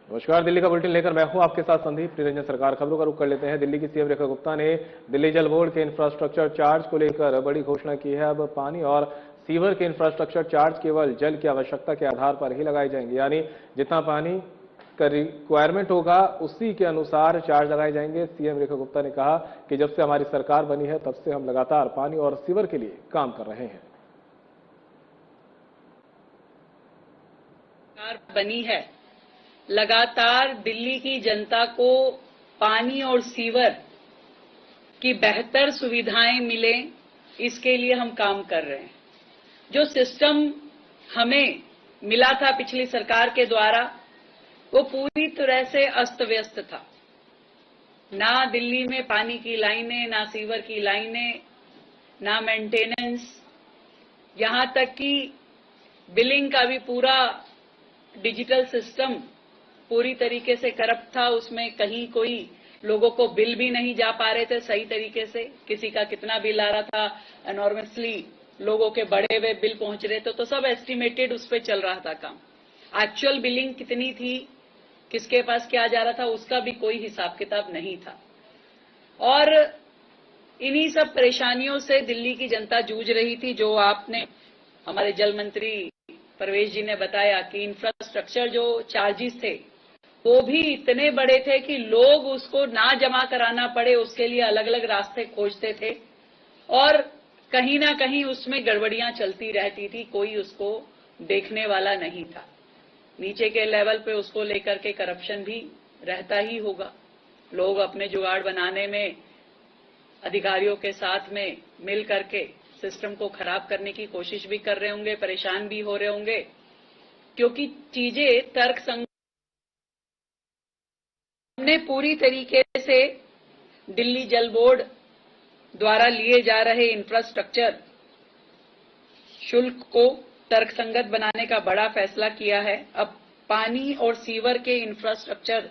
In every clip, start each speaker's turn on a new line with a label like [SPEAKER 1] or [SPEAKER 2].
[SPEAKER 1] नमस्कार, दिल्ली का बुलेटिन लेकर मैं हूं आपके साथ संदीप निरंजन। सरकार खबरों का रुख कर लेते हैं। दिल्ली की सीएम रेखा गुप्ता ने दिल्ली जल बोर्ड के इंफ्रास्ट्रक्चर चार्ज को लेकर बड़ी घोषणा की है। अब पानी और सीवर के इंफ्रास्ट्रक्चर चार्ज केवल जल की आवश्यकता के आधार पर ही लगाए जाएंगे, यानी जितना पानी का रिक्वायरमेंट होगा उसी के अनुसार चार्ज लगाए जाएंगे। सीएम रेखा गुप्ता ने कहा कि जब से हमारी सरकार बनी है तब से हम लगातार पानी और सीवर के लिए काम कर रहे हैं।
[SPEAKER 2] बनी है, लगातार दिल्ली की जनता को पानी और सीवर की बेहतर सुविधाएं मिले, इसके लिए हम काम कर रहे हैं। जो सिस्टम हमें मिला था पिछली सरकार के द्वारा, वो पूरी तरह से अस्त व्यस्त था। ना दिल्ली में पानी की लाइनें, ना सीवर की लाइनें, ना मेंटेनेंस, यहां तक कि बिलिंग का भी पूरा डिजिटल सिस्टम पूरी तरीके से करप्ट था। उसमें कहीं कोई लोगों को बिल भी नहीं जा पा रहे थे सही तरीके से। किसी का कितना बिल आ रहा था, एनॉर्मसली लोगों के बड़े हुए बिल पहुंच रहे थे, तो सब एस्टिमेटेड उस पर चल रहा था काम। एक्चुअल बिलिंग कितनी थी, किसके पास क्या जा रहा था, उसका भी कोई हिसाब किताब नहीं था। और इन्हीं सब परेशानियों से दिल्ली की जनता जूझ रही थी। जो आपने हमारे जल मंत्री परवेश जी ने बताया कि इंफ्रास्ट्रक्चर जो चार्जेस थे वो भी इतने बड़े थे कि लोग उसको ना जमा कराना पड़े, उसके लिए अलग अलग रास्ते खोजते थे और कहीं ना कहीं उसमें गड़बड़ियां चलती रहती थी, कोई उसको देखने वाला नहीं था। नीचे के लेवल पे उसको लेकर के करप्शन भी रहता ही होगा। लोग अपने जुगाड़ बनाने में अधिकारियों के साथ में मिल करके सिस्टम को खराब करने की कोशिश भी कर रहे होंगे, परेशान भी हो रहे होंगे, क्योंकि चीजें तर्कसंगत। हमने पूरी तरीके से दिल्ली जल बोर्ड द्वारा लिए जा रहे इंफ्रास्ट्रक्चर शुल्क को तर्कसंगत बनाने का बड़ा फैसला किया है। अब पानी और सीवर के इंफ्रास्ट्रक्चर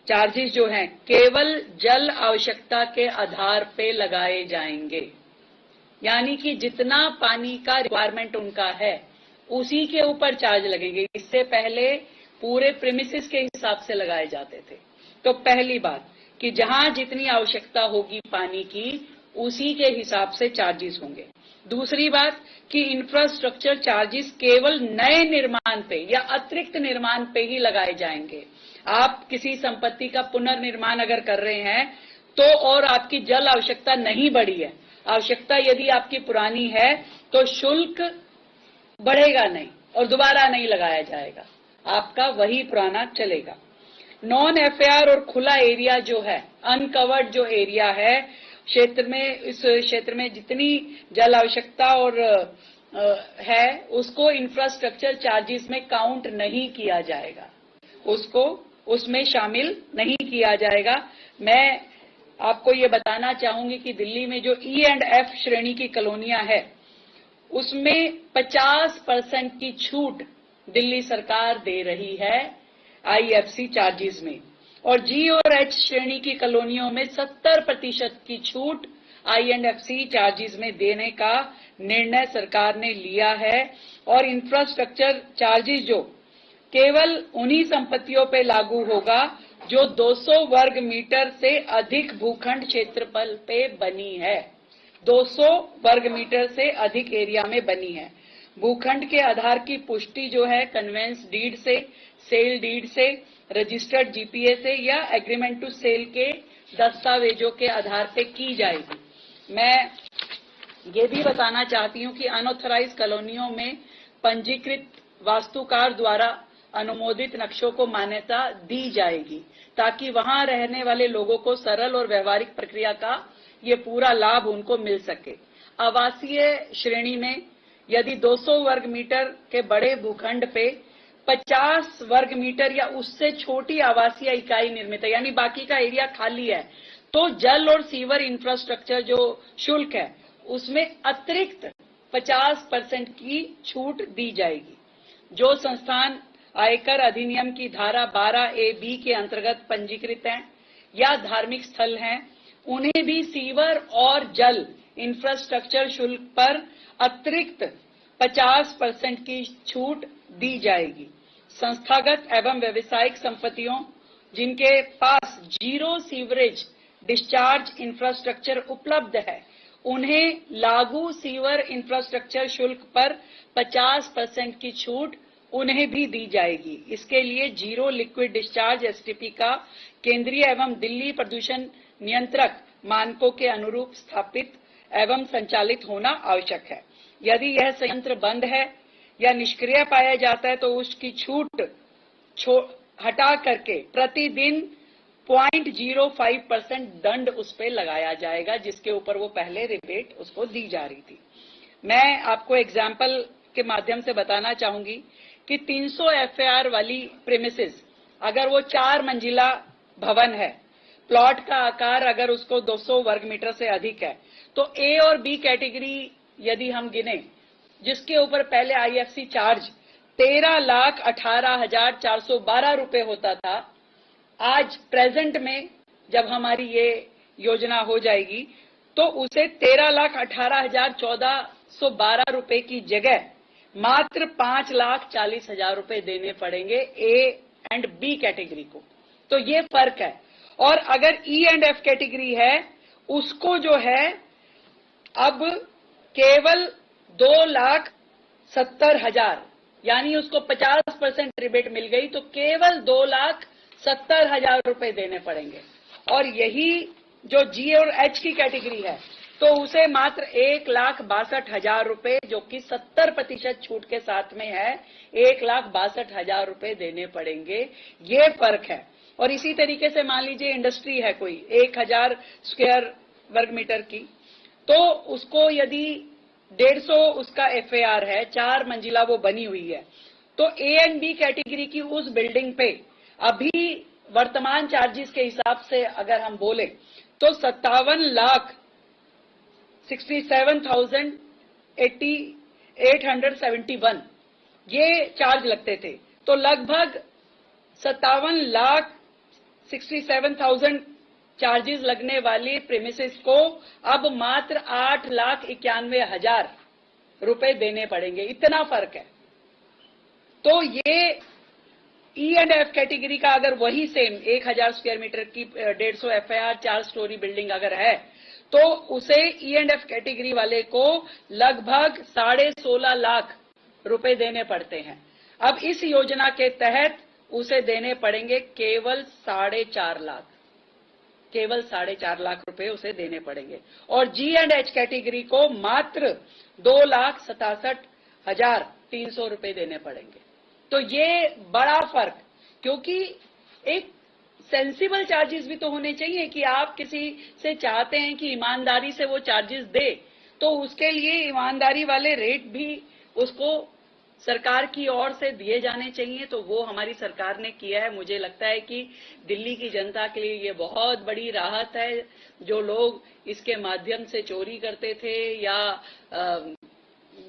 [SPEAKER 2] चार्जेस जो हैं केवल जल आवश्यकता के आधार पे लगाए जाएंगे, यानी कि जितना पानी का रिक्वायरमेंट उनका है उसी के ऊपर चार्ज लगेंगे। इससे पहले पूरे प्रीमिसेस के हिसाब से लगाए जाते थे। तो पहली बात कि जहां जितनी आवश्यकता होगी पानी की उसी के हिसाब से चार्जेस होंगे। दूसरी बात कि इंफ्रास्ट्रक्चर चार्जेस केवल नए निर्माण पे या अतिरिक्त निर्माण पे ही लगाए जाएंगे। आप किसी संपत्ति का पुनर्निर्माण अगर कर रहे हैं तो और आपकी जल आवश्यकता नहीं बढ़ी है, आवश्यकता यदि आपकी पुरानी है तो शुल्क बढ़ेगा नहीं और दोबारा नहीं लगाया जाएगा, आपका वही पुराना चलेगा। नॉन एफएआर और खुला एरिया जो है, अनकवर्ड जो एरिया है क्षेत्र में, इस क्षेत्र में जितनी जल आवश्यकता और है उसको इंफ्रास्ट्रक्चर चार्जेस में काउंट नहीं किया जाएगा, उसको उसमें शामिल नहीं किया जाएगा। मैं आपको ये बताना चाहूंगी कि दिल्ली में जो ई एंड एफ श्रेणी की कॉलोनियां है उसमें 50% की छूट दिल्ली सरकार दे रही है आईएफसी चार्जेस में, और जी और एच श्रेणी की कॉलोनियों में 70% की छूट आईएनएफसी चार्जेस में देने का निर्णय सरकार ने लिया है। और इंफ्रास्ट्रक्चर चार्जेस जो केवल उन्हीं संपत्तियों पे लागू होगा जो 200 वर्ग मीटर से अधिक भूखंड क्षेत्रफल पे बनी है, 200 वर्ग मीटर से अधिक एरिया में बनी है। भूखंड के आधार की पुष्टि जो है कन्वेंस डीड से, सेल डीड से, रजिस्टर्ड जीपीए से या एग्रीमेंट टू सेल के दस्तावेजों के आधार पे की जाएगी। मैं ये भी बताना चाहती हूं कि अनऑथराइज्ड कॉलोनियों में पंजीकृत वास्तुकार द्वारा अनुमोदित नक्शों को मान्यता दी जाएगी ताकि वहां रहने वाले लोगों को सरल और व्यवहारिक प्रक्रिया का ये पूरा लाभ उनको मिल सके। आवासीय श्रेणी में यदि 200 वर्ग मीटर के बड़े भूखंड पे 50 वर्ग मीटर या उससे छोटी आवासीय इकाई निर्मित है, यानी बाकी का एरिया खाली है, तो जल और सीवर इंफ्रास्ट्रक्चर जो शुल्क है उसमें अतिरिक्त 50% की छूट दी जाएगी। जो संस्थान आयकर अधिनियम की धारा 12A(b) के अंतर्गत पंजीकृत हैं या धार्मिक स्थल हैं, उन्हें भी सीवर और जल इंफ्रास्ट्रक्चर शुल्क पर अतिरिक्त 50% की छूट दी जाएगी। संस्थागत एवं व्यवसायिक संपत्तियों जिनके पास जीरो सीवरेज डिस्चार्ज इंफ्रास्ट्रक्चर उपलब्ध है, उन्हें लागू सीवर इंफ्रास्ट्रक्चर शुल्क पर 50% की छूट उन्हें भी दी जाएगी। इसके लिए जीरो लिक्विड डिस्चार्ज एसटीपी का केंद्रीय एवं दिल्ली प्रदूषण नियंत्रक मानकों के अनुरूप स्थापित एवं संचालित होना आवश्यक है। यदि यह संयंत्र बंद है या निष्क्रिय पाया जाता है तो उसकी छूट हटा करके प्रतिदिन 0.05% दंड उस पर लगाया जाएगा, जिसके ऊपर वो पहले रिबेट उसको दी जा रही थी। मैं आपको एग्जाम्पल के माध्यम से बताना चाहूंगी कि 300 FAR वाली प्रेमिसेस, अगर वो 4 मंजिला भवन है, प्लॉट का आकार अगर उसको 200 वर्ग मीटर से अधिक है, तो ए और बी कैटेगरी यदि हम गिने, जिसके ऊपर पहले IFC चार्ज 13,18,412 रुपए होता था, आज प्रेजेंट में जब हमारी ये योजना हो जाएगी तो उसे 13,18,1412 रुपए की जगह मात्र 5,40,000 रुपए देने पड़ेंगे ए एंड बी कैटेगरी को। तो ये फर्क है। और अगर ई एंड एफ कैटेगरी है, उसको जो है अब केवल 2,70,000, यानी उसको 50% रिबेट मिल गई, तो केवल 2,70,000 रुपए देने पड़ेंगे। और यही जो जी और एच की कैटेगरी है, तो उसे मात्र 1,62,000 रुपए, जो कि 70% छूट के साथ में है, 1,62,000 रुपए देने पड़ेंगे। ये फर्क है। और इसी तरीके से मान लीजिए इंडस्ट्री है कोई 1,000 स्क्वायर वर्ग मीटर की, तो उसको यदि 150 उसका FAR है, 4 मंजिला वो बनी हुई है, तो ए एंड बी कैटेगरी की उस बिल्डिंग पे अभी वर्तमान चार्जेस के हिसाब से अगर हम बोले तो 57,67,871 ये चार्ज लगते थे। तो लगभग 57,67,000 चार्जेस लगने वाली प्रेमिसेस को अब मात्र 8,91,000 रुपए देने पड़ेंगे। इतना फर्क है। तो ये ई एंड एफ कैटेगरी का अगर वही सेम 1,000 स्क्वायर मीटर की 150 FAR 4 स्टोरी बिल्डिंग अगर है, तो उसे ई एंड एफ कैटेगरी वाले को लगभग 16.5 लाख रुपए देने पड़ते हैं। अब इस योजना के तहत उसे देने पड़ेंगे केवल 4.5 लाख, केवल 4.5 लाख रुपए उसे देने पड़ेंगे। और जी एंड एच कैटेगरी को मात्र 2,67,300 रुपए देने पड़ेंगे। तो ये बड़ा फर्क, क्योंकि एक सेंसिबल चार्जेस भी तो होने चाहिए कि आप किसी से चाहते हैं कि ईमानदारी से वो चार्जेस दे, तो उसके लिए ईमानदारी वाले रेट भी उसको सरकार की ओर से दिए जाने चाहिए। तो वो हमारी सरकार ने किया है। मुझे लगता है कि दिल्ली की जनता के लिए ये बहुत बड़ी राहत है। जो लोग इसके माध्यम से चोरी करते थे या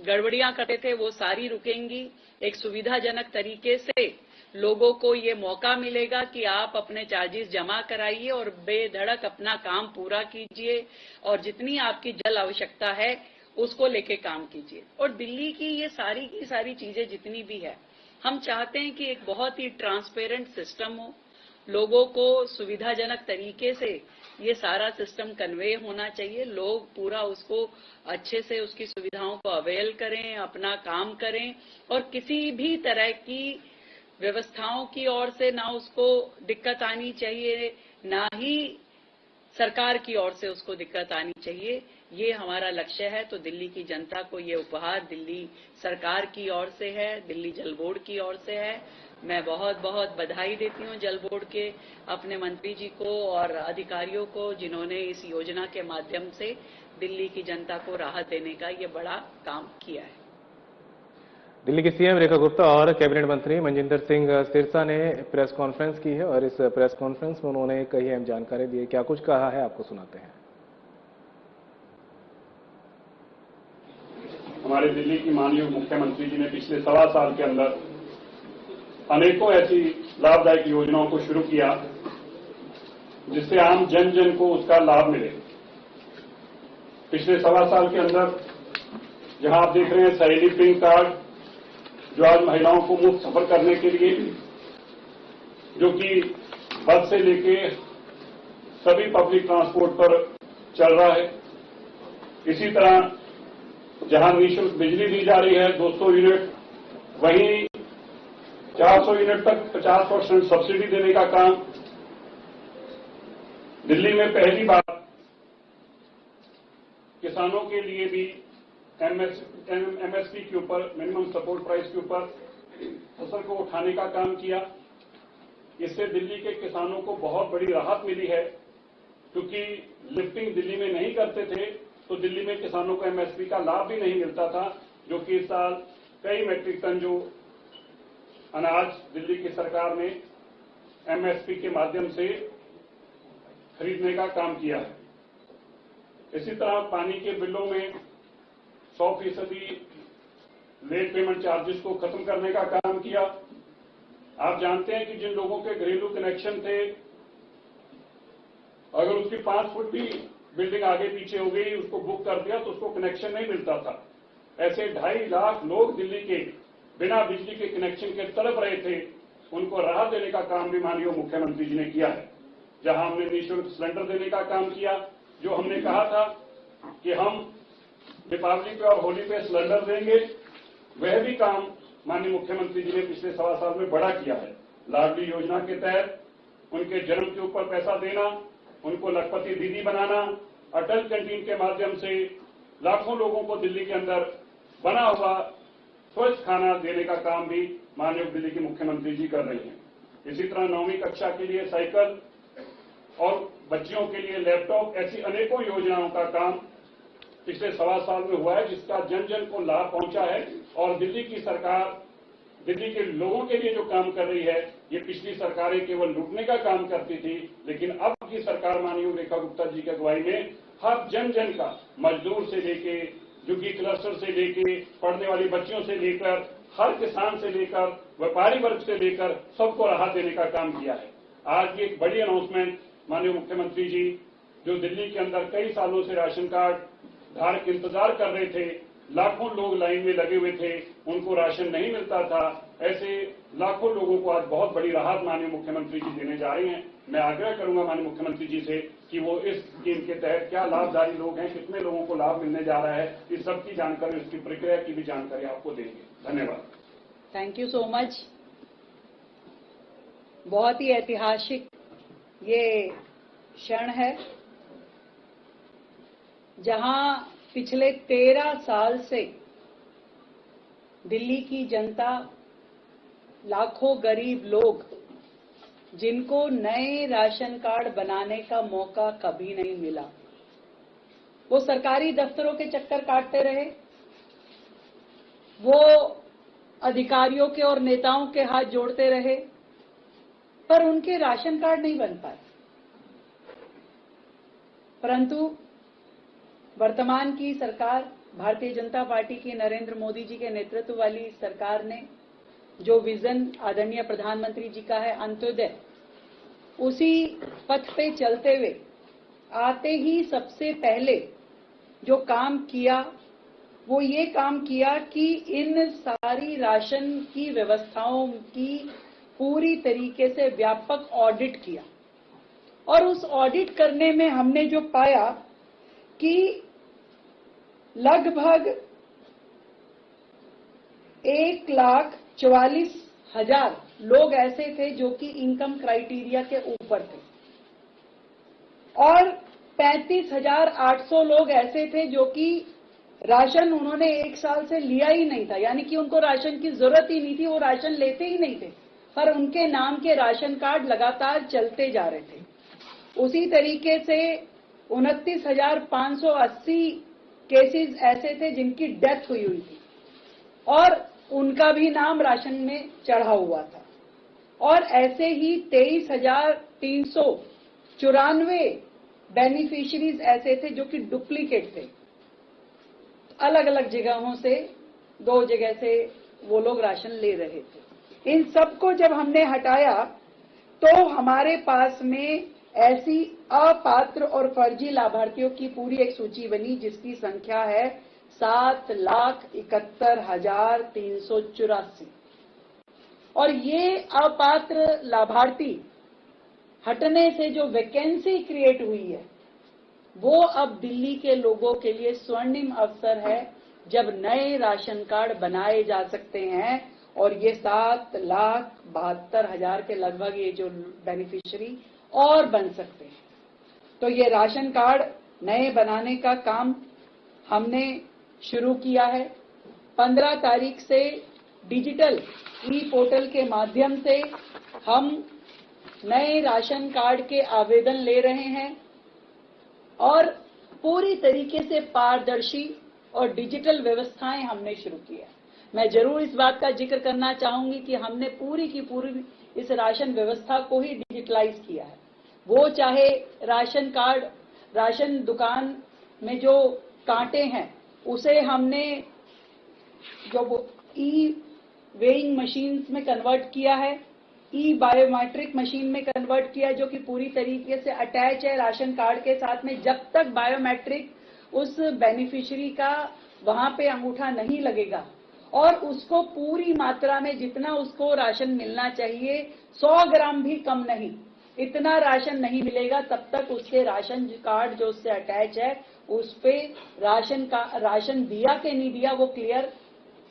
[SPEAKER 2] गड़बड़ियां करते थे, वो सारी रुकेंगी। एक सुविधाजनक तरीके से लोगों को ये मौका मिलेगा कि आप अपने चार्जेस जमा कराइए और बेधड़क अपना काम पूरा कीजिए, और जितनी आपकी जल आवश्यकता है उसको लेके काम कीजिए। और दिल्ली की ये सारी की सारी चीजें जितनी भी है, हम चाहते हैं कि एक बहुत ही ट्रांसपेरेंट सिस्टम हो, लोगों को सुविधाजनक तरीके से ये सारा सिस्टम कन्वे होना चाहिए, लोग पूरा उसको अच्छे से उसकी सुविधाओं को अवेल करें, अपना काम करें, और किसी भी तरह की व्यवस्थाओं की ओर से ना उसको दिक्कत आनी चाहिए, ना ही सरकार की ओर से उसको दिक्कत आनी चाहिए। ये हमारा लक्ष्य है। तो दिल्ली की जनता को ये उपहार दिल्ली सरकार की ओर से है, दिल्ली जल बोर्ड की ओर से है। मैं बहुत बहुत बधाई देती हूँ जल बोर्ड के अपने मंत्री जी को और अधिकारियों को, जिन्होंने इस योजना के माध्यम से दिल्ली की जनता को राहत देने का ये बड़ा काम किया है।
[SPEAKER 1] दिल्ली की सीएम रेखा गुप्ता और कैबिनेट मंत्री मनजिंदर सिंह सिरसा ने प्रेस कॉन्फ्रेंस की है और इस प्रेस कॉन्फ्रेंस में उन्होंने कई अहम जानकारी दी है। क्या कुछ कहा है, आपको सुनाते हैं।
[SPEAKER 3] हमारे दिल्ली की माननीय मुख्यमंत्री जी ने पिछले 1.25 साल के अंदर अनेकों ऐसी लाभदायक योजनाओं को शुरू किया जिससे आम जन जन को उसका लाभ मिले। पिछले 1.25 साल के अंदर जहां आप देख रहे हैं सहेली पिंक कार्ड, जो आज महिलाओं को मुफ्त सफर करने के लिए, जो कि बस से लेके सभी पब्लिक ट्रांसपोर्ट पर चल रहा है। इसी तरह जहां निःशुल्क बिजली दी जा रही है 200 यूनिट, वहीं 400 यूनिट तक 50% सब्सिडी देने का काम। दिल्ली में पहली बार किसानों के लिए भी एमएसपी के ऊपर, मिनिमम सपोर्ट प्राइस के ऊपर फसल को उठाने का काम किया। इससे दिल्ली के किसानों को बहुत बड़ी राहत मिली है, क्योंकि लिफ्टिंग दिल्ली में नहीं करते थे तो दिल्ली में किसानों को एमएसपी का लाभ भी नहीं मिलता था, जो कि इस साल कई मैट्रिक टन जो अनाज दिल्ली की सरकार ने एमएसपी के माध्यम से खरीदने का काम किया है। इसी तरह पानी के बिलों में 100% लेट पेमेंट चार्जेस को खत्म करने का काम किया। आप जानते हैं कि जिन लोगों के घरेलू कनेक्शन थे, अगर उसकी 5 फुट भी बिल्डिंग आगे पीछे हो गई, उसको बुक कर दिया तो उसको कनेक्शन नहीं मिलता था। ऐसे 2.5 लाख लोग दिल्ली के बिना बिजली के कनेक्शन के तड़प रहे थे, उनको राहत देने का काम भी माननीय मुख्यमंत्री जी ने किया है। जहां हमने निःशुल्क सिलेंडर देने का काम किया, जो हमने कहा था कि हम दीपावली पे और होली पे सिलेंडर देंगे, वह भी काम माननीय मुख्यमंत्री जी ने पिछले 1.25 साल में बड़ा किया है। लाडली योजना के तहत उनके जन्म के ऊपर पैसा देना, उनको लखपति दीदी बनाना, अटल कैंटीन के माध्यम से लाखों लोगों को दिल्ली के अंदर बना हुआ स्वच्छ खाना देने का काम भी माननीय दिल्ली के मुख्यमंत्री जी कर रहे हैं। इसी तरह 9वीं कक्षा के लिए साइकिल और बच्चियों के लिए लैपटॉप, ऐसी अनेकों योजनाओं का काम पिछले 1.25 साल में हुआ है, जिसका जन जन को लाभ पहुंचा है। और दिल्ली की सरकार दिल्ली के लोगों के लिए जो काम कर रही है, ये पिछली सरकारें केवल लूटने का काम करती थी, लेकिन अब की सरकार माननीय रेखा गुप्ता जी की अगुवाई में हर जन जन का, मजदूर से लेके, झुग्गी क्लस्टर से लेके, पढ़ने वाली बच्चियों से लेकर, हर किसान से लेकर, व्यापारी वर्ग से लेकर सबको राहत देने का काम किया है। आज की एक बड़ी अनाउंसमेंट माननीय मुख्यमंत्री जी, जो दिल्ली के अंदर कई सालों से राशन कार्ड धारक इंतजार कर रहे थे, लाखों लोग लाइन में लगे हुए थे, उनको राशन नहीं मिलता था, ऐसे लाखों लोगों को आज बहुत बड़ी राहत माननीय मुख्यमंत्री जी देने जा रहे हैं। मैं आग्रह करूंगा माननीय मुख्यमंत्री जी से कि वो इस स्कीम के तहत क्या लाभधारी लोग हैं, कितने लोगों को लाभ मिलने जा रहा है, इस सब की जानकारी, उसकी प्रक्रिया की भी जानकारी आपको देंगे। धन्यवाद।
[SPEAKER 2] Thank you so much. बहुत ही ऐतिहासिक ये क्षण है, जहां पिछले 13 साल से दिल्ली की जनता, लाखों गरीब लोग, जिनको नए राशन कार्ड बनाने का मौका कभी नहीं मिला, वो सरकारी दफ्तरों के चक्कर काटते रहे, वो अधिकारियों के और नेताओं के हाथ जोड़ते रहे, पर उनके राशन कार्ड नहीं बन पाए। परंतु वर्तमान की सरकार, भारतीय जनता पार्टी की नरेंद्र मोदी जी के नेतृत्व वाली सरकार ने जो विजन आदरणीय प्रधानमंत्री जी का है, अंत्योदय, उसी पथ पे चलते हुए आते ही सबसे पहले जो काम किया वो ये काम किया कि इन सारी राशन की व्यवस्थाओं की पूरी तरीके से व्यापक ऑडिट किया। और उस ऑडिट करने में हमने जो पाया कि लगभग 1,44,000 लोग ऐसे थे जो कि इनकम क्राइटेरिया के ऊपर थे, और 35,800 लोग ऐसे थे जो कि राशन उन्होंने 1 साल से लिया ही नहीं था, यानी कि उनको राशन की जरूरत ही नहीं थी, वो राशन लेते ही नहीं थे, पर उनके नाम के राशन कार्ड लगातार चलते जा रहे थे। उसी तरीके से 29,580 केसेस ऐसे थे जिनकी डेथ हुई थी और उनका भी नाम राशन में चढ़ा हुआ था, और ऐसे ही 23,394 बेनिफिशियरीज ऐसे थे जो कि डुप्लीकेट थे। अलग अलग जगहों से, 2 जगह से वो लोग राशन ले रहे थे। इन सबको जब हमने हटाया तो हमारे पास में ऐसी अपात्र और फर्जी लाभार्थियों की पूरी एक सूची बनी, जिसकी संख्या है 7,71,384 और ये अपात्र लाभार्थी हटने से जो वैकेंसी क्रिएट हुई है वो अब दिल्ली के लोगों के लिए स्वर्णिम अवसर है जब नए राशन कार्ड बनाए जा सकते हैं और ये 7,72,000 के लगभग ये जो बेनिफिशियरी और बन सकते हैं। तो ये राशन कार्ड नए बनाने का काम हमने शुरू किया है। 15 तारीख से डिजिटल ई पोर्टल के माध्यम से हम नए राशन कार्ड के आवेदन ले रहे हैं और पूरी तरीके से पारदर्शी और डिजिटल व्यवस्थाएं हमने शुरू की है। मैं जरूर इस बात का जिक्र करना चाहूंगी कि हमने पूरी की पूरी इस राशन व्यवस्था को ही डिजिटलाइज किया है। वो चाहे राशन कार्ड, राशन दुकान में जो कांटे हैं उसे हमने जो ई वेइंग मशीन में कन्वर्ट किया है, ई बायोमेट्रिक मशीन में कन्वर्ट किया जो कि पूरी तरीके से अटैच है राशन कार्ड के साथ में। जब तक बायोमेट्रिक उस बेनिफिशियरी का वहां पे अंगूठा नहीं लगेगा और उसको पूरी मात्रा में जितना उसको राशन मिलना चाहिए 100 ग्राम भी कम नहीं, इतना राशन नहीं मिलेगा तब तक उसके राशन कार्ड जो उससे अटैच है उस पे राशन दिया कि नहीं दिया वो क्लियर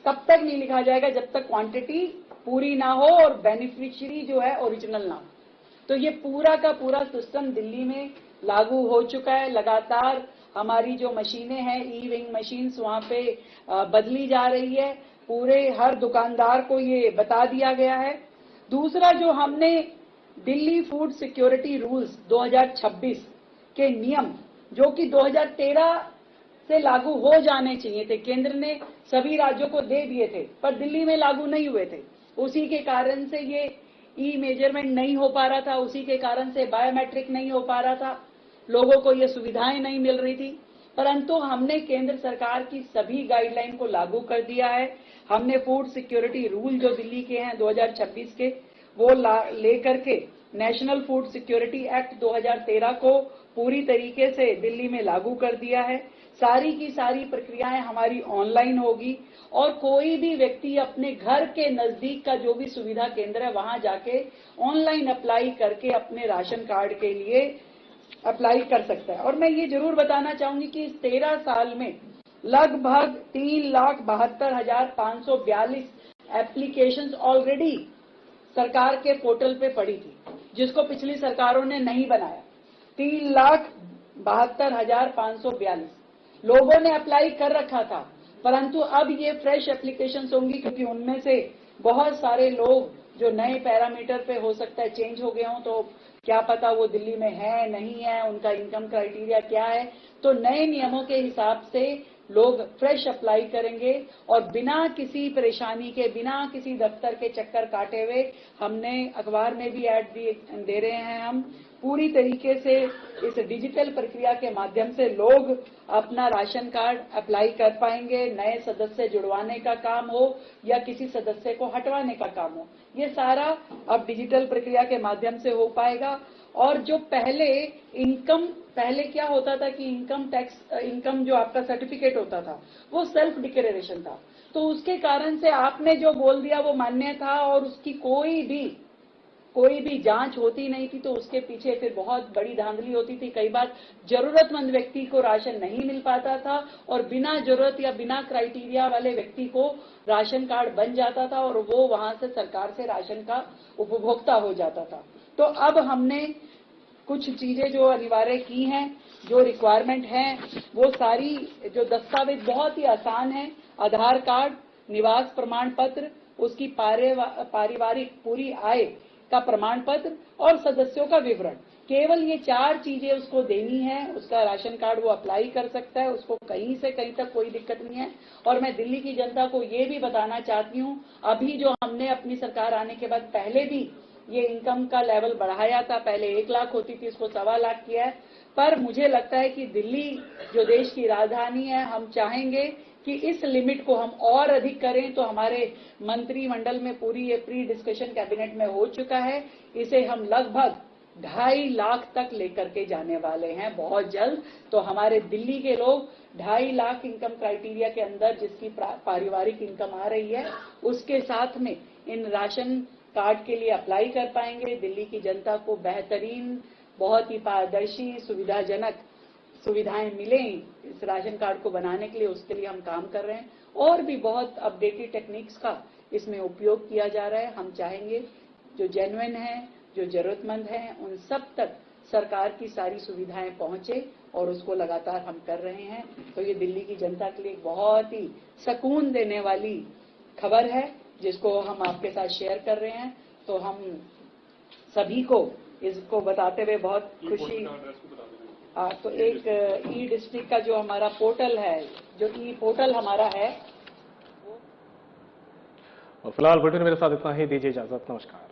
[SPEAKER 2] तब तक नहीं लिखा जाएगा जब तक क्वांटिटी पूरी ना हो और बेनिफिशियरी जो है ओरिजिनल ना हो। तो ये पूरा का पूरा सिस्टम दिल्ली में लागू हो चुका है। लगातार हमारी जो मशीनें हैं ई वेइंग मशीन्स वहां पे बदली जा रही है। पूरे हर दुकानदार को ये बता दिया गया है। दूसरा जो हमने दिल्ली फूड सिक्योरिटी रूल्स 2026 के नियम जो कि 2013 से लागू हो जाने चाहिए थे, केंद्र ने सभी राज्यों को दे दिए थे पर दिल्ली में लागू नहीं हुए थे। उसी के कारण से ये ई मेजरमेंट नहीं हो पा रहा था, उसी के कारण से बायोमेट्रिक नहीं हो पा रहा था, लोगों को ये सुविधाएं नहीं मिल रही थी। परंतु हमने केंद्र सरकार की सभी गाइडलाइन को लागू कर दिया है। हमने फूड सिक्योरिटी रूल जो दिल्ली के हैं 2026 के वो लेकर के नेशनल फूड सिक्योरिटी एक्ट 2013 को पूरी तरीके से दिल्ली में लागू कर दिया है। सारी की सारी प्रक्रियाएं हमारी ऑनलाइन होगी और कोई भी व्यक्ति अपने घर के नजदीक का जो भी सुविधा केंद्र है वहां जाके ऑनलाइन अप्लाई करके अपने राशन कार्ड के लिए अप्लाई कर सकता है। और मैं ये जरूर बताना चाहूंगी कि इस 13 साल में लगभग 3,72,542 एप्लीकेशंस ऑलरेडी सरकार के पोर्टल पे पड़ी थी जिसको पिछली सरकारों ने नहीं बनाया। 3,72,542 लोगों ने अप्लाई कर रखा था, परंतु अब ये फ्रेश एप्लीकेशंस होंगी क्योंकि उनमें से बहुत सारे लोग जो नए पैरामीटर पे हो सकता है चेंज हो गए हों, तो क्या पता वो दिल्ली में है नहीं है, उनका इनकम क्राइटेरिया क्या है। तो नए नियमों के हिसाब से लोग फ्रेश अप्लाई करेंगे और बिना किसी परेशानी के, बिना किसी दफ्तर के चक्कर काटे हुए, हमने अखबार में भी ऐड दे रहे हैं, हम पूरी तरीके से इस डिजिटल प्रक्रिया के माध्यम से लोग अपना राशन कार्ड अप्लाई कर पाएंगे। नए सदस्य जुड़वाने का काम हो या किसी सदस्य को हटवाने का काम हो, ये सारा अब डिजिटल प्रक्रिया के माध्यम से हो पाएगा। और जो पहले क्या होता था कि इनकम जो आपका सर्टिफिकेट होता था वो सेल्फ डिक्लेरेशन था, तो उसके कारण से आपने जो बोल दिया वो मान्य था और उसकी कोई भी जांच होती नहीं थी। तो उसके पीछे फिर बहुत बड़ी धांधली होती थी। कई बार जरूरतमंद व्यक्ति को राशन नहीं मिल पाता था और बिना जरूरत या बिना क्राइटेरिया वाले व्यक्ति को राशन कार्ड बन जाता था और वो वहां से सरकार से राशन का उपभोक्ता हो जाता था। तो अब हमने कुछ चीजें जो अनिवार्य की हैं, जो रिक्वायरमेंट हैं, वो सारी जो दस्तावेज बहुत ही आसान है। आधार कार्ड, निवास प्रमाण पत्र, उसकी पारिवारिक पूरी आय का प्रमाण पत्र और सदस्यों का विवरण, केवल ये 4 चीजें उसको देनी है। उसका राशन कार्ड वो अप्लाई कर सकता है, उसको कहीं से कहीं तक कोई दिक्कत नहीं है। और मैं दिल्ली की जनता को ये भी बताना चाहती हूँ, अभी जो हमने अपनी सरकार आने के बाद पहले भी ये इनकम का लेवल बढ़ाया था, पहले 1 लाख होती थी, इसको 1.25 लाख किया है। पर मुझे लगता है कि दिल्ली जो देश की राजधानी है, हम चाहेंगे कि इस लिमिट को हम और अधिक करें। तो हमारे मंत्रिमंडल में पूरी ये प्री डिस्कशन कैबिनेट में हो चुका है। इसे हम लगभग 2.5 लाख तक लेकर के जाने वाले हैं बहुत जल्द। तो हमारे दिल्ली के लोग 2.5 लाख इनकम क्राइटेरिया के अंदर जिसकी पारिवारिक इनकम आ रही है, उसके साथ में इन राशन कार्ड के लिए अप्लाई कर पाएंगे। दिल्ली की जनता को बेहतरीन, बहुत ही पारदर्शी, सुविधाजनक सुविधाएं मिलें इस राशन कार्ड को बनाने के लिए, उसके लिए हम काम कर रहे हैं। और भी बहुत अपडेटेड टेक्निक्स का इसमें उपयोग किया जा रहा है। हम चाहेंगे जो जेन्युइन है, जो जरूरतमंद हैं, उन सब तक सरकार की सारी सुविधाएं पहुंचे, और उसको लगातार हम कर रहे हैं। तो ये दिल्ली की जनता के लिए बहुत ही सुकून देने वाली खबर है, जिसको हम आपके साथ शेयर कर रहे हैं। तो हम सभी को इसको बताते हुए बहुत खुशी। तो एक ई डिस्ट्रिक्ट का जो हमारा पोर्टल है, जो ई पोर्टल हमारा है,
[SPEAKER 1] और फिलहाल बुलेटिन मेरे साथ इतना ही, दीजिए इजाजत, नमस्कार।